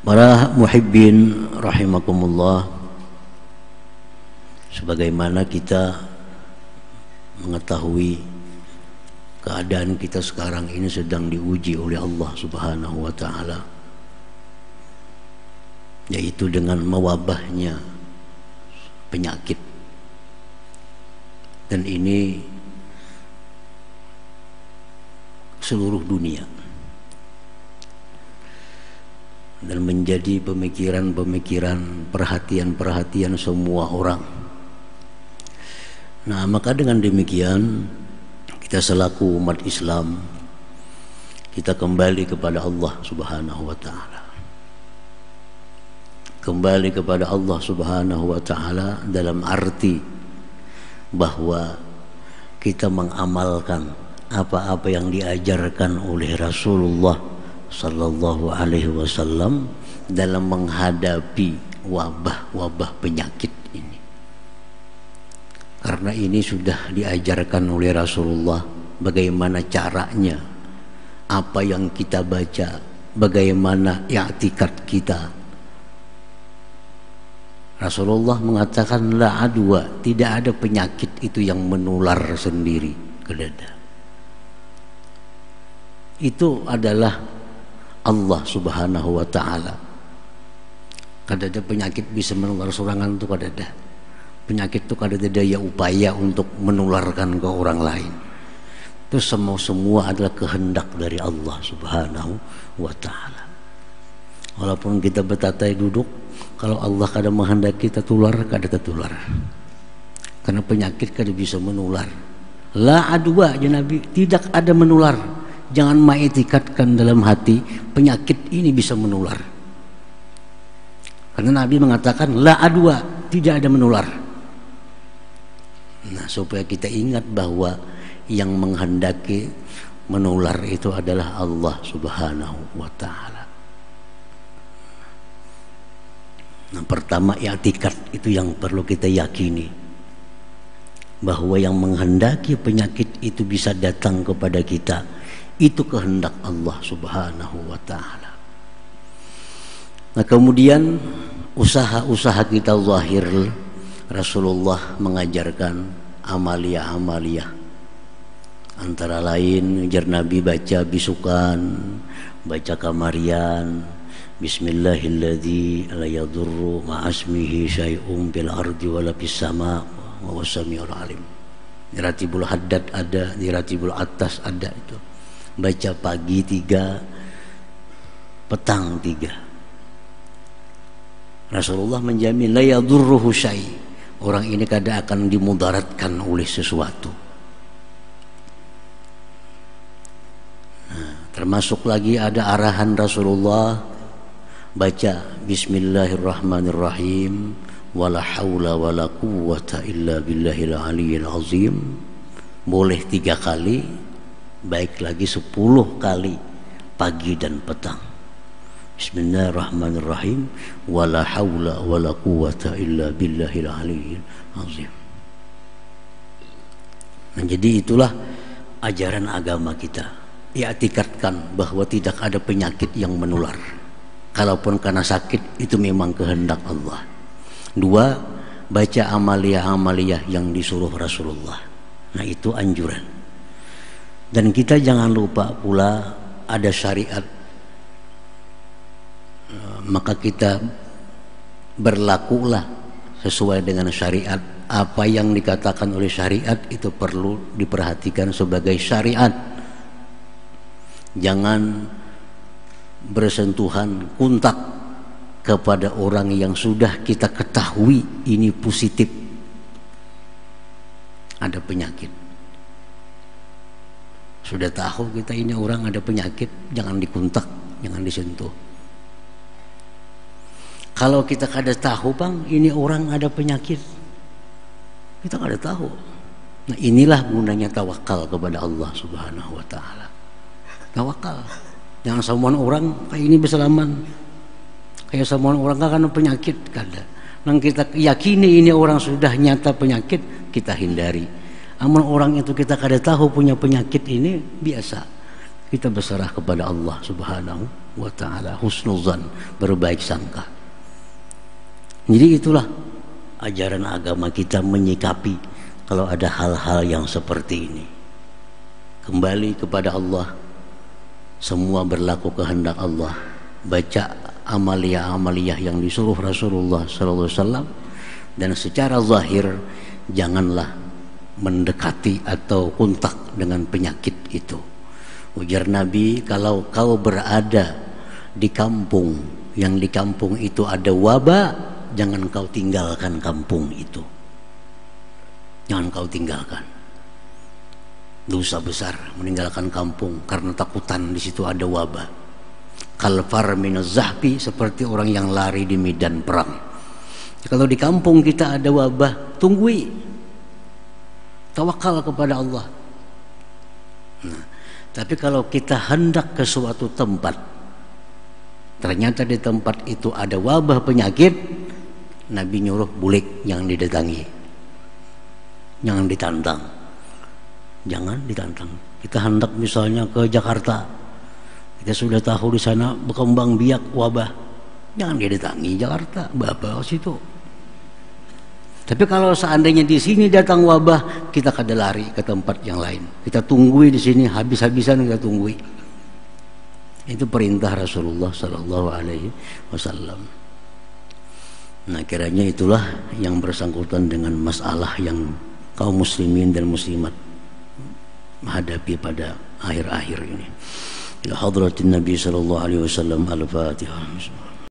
Para muhibbin rahimakumullah, sebagaimana kita mengetahui keadaan kita sekarang ini sedang diuji oleh Allah Subhanahu wa ta'ala, yaitu dengan mewabahnya penyakit. Dan ini seluruh dunia, dan menjadi pemikiran-pemikiran, perhatian-perhatian semua orang. Nah, maka dengan demikian kita selaku umat Islam, kita kembali kepada Allah Subhanahu wa ta'ala. Kembali kepada Allah Subhanahu wa ta'ala dalam arti bahwa kita mengamalkan apa-apa yang diajarkan oleh Rasulullah sallallahu alaihi wasallam dalam menghadapi wabah-wabah penyakit ini. Karena ini sudah diajarkan oleh Rasulullah bagaimana caranya, apa yang kita baca, bagaimana i'tikad kita. Rasulullah mengatakan la adwa, tidak ada penyakit itu yang menular sendiri ke dada. Itu adalah Allah Subhanahu wa ta'ala. Kadada penyakit bisa menular sorangan itu kadada. Penyakit itu kadada daya upaya untuk menularkan ke orang lain. Itu semua adalah kehendak dari Allah Subhanahu wa ta'ala. Walaupun kita bertatai duduk, kalau Allah kada menghendaki kita tular, kada tertular. Karena penyakit kada bisa menular. La adwa, ya Nabi, tidak ada menular. Jangan mengiktikadkan dalam hati penyakit ini bisa menular. Karena Nabi mengatakan la adwa, tidak ada menular. Nah, supaya kita ingat bahwa yang menghendaki menular itu adalah Allah Subhanahu wa ta'ala. Nah, pertama i'tikad itu yang perlu kita yakini, bahwa yang menghendaki penyakit itu bisa datang kepada kita, itu kehendak Allah Subhanahu wa ta'ala. Nah, kemudian usaha-usaha kita zahir, Rasulullah mengajarkan amaliyah-amaliyah. Antara lain jar Nabi baca bisukan, baca kamarian, bismillahilladzi la yadurru ma'asmihi syai'un bil ardi wala fis sama' wa huwas samiul alim. Di Ratibul Haddad ada, di Ratibul Atas ada itu. Baca pagi 3, petang 3. Rasulullah menjamin la yadurruhu syai', orang ini kada akan dimudaratkan oleh sesuatu. Nah, termasuk lagi ada arahan Rasulullah baca bismillahirrahmanirrahim wala haula wala quwwata illa billahil aliyyil azim, boleh 3 kali, baik lagi 10 kali pagi dan petang. Bismillahirrahmanirrahim wala haula wala quwwata illa billahil aliyyil azim. Nah, jadi itulah ajaran agama kita, i'tikadkan bahwa tidak ada penyakit yang menular. Kalaupun karena sakit, itu memang kehendak Allah. 2, baca amaliyah-amaliyah yang disuruh Rasulullah. Nah, itu anjuran. Dan kita jangan lupa pula ada syariat. Maka kita berlakulah sesuai dengan syariat. Apa yang dikatakan oleh syariat itu perlu diperhatikan sebagai syariat. Jangan bersentuhan, kontak kepada orang yang sudah kita ketahui ini positif ada penyakit. Sudah tahu kita ini orang ada penyakit, jangan dikontak, jangan disentuh. Kalau kita kada tahu bang ini orang ada penyakit, kita kada tahu. Nah, inilah gunanya tawakal kepada Allah Subhanahu wa ta'ala. Tawakal. Jangan semua orang kayak ini berselaman, kayak semua orang kan penyakit kada. Nang kita yakini ini orang sudah nyata penyakit, kita hindari. Amun orang itu kita kada tahu punya penyakit ini biasa, kita berserah kepada Allah Subhanahu wa ta'ala, husnuzan, berbaik sangka. Jadi itulah ajaran agama kita menyikapi kalau ada hal-hal yang seperti ini. Kembali kepada Allah, semua berlaku kehendak Allah. Baca amaliyah-amaliyah yang disuruh Rasulullah SAW, dan secara zahir janganlah mendekati atau kontak dengan penyakit itu. Ujar Nabi, kalau kau berada di kampung yang di kampung itu ada wabah, jangan kau tinggalkan kampung itu. Jangan kau tinggalkan. Dosa besar meninggalkan kampung karena takutan di situ ada wabah. Kalfar minaz zahfi, seperti orang yang lari di medan perang. Kalau di kampung kita ada wabah, tunggui, tawakal kepada Allah. Nah, tapi kalau kita hendak ke suatu tempat, ternyata di tempat itu ada wabah penyakit, Nabi nyuruh bulik, jangan didatangi, jangan ditantang, jangan ditantang. Kita hendak misalnya ke Jakarta, kita sudah tahu di sana berkembang biak wabah, jangan didatangi Jakarta, bapak situ. Tapi kalau seandainya di sini datang wabah, kita kada lari ke tempat yang lain. Kita tunggui di sini, habis-habisan kita tunggui. Itu perintah Rasulullah Sallallahu Alaihi Wasallam. Nah, kiranya itulah yang bersangkutan dengan masalah yang kaum muslimin dan muslimat menghadapi pada akhir-akhir ini. Ila hadratin Nabi Sallallahu Alaihi Wasallam. Al-Fatihah.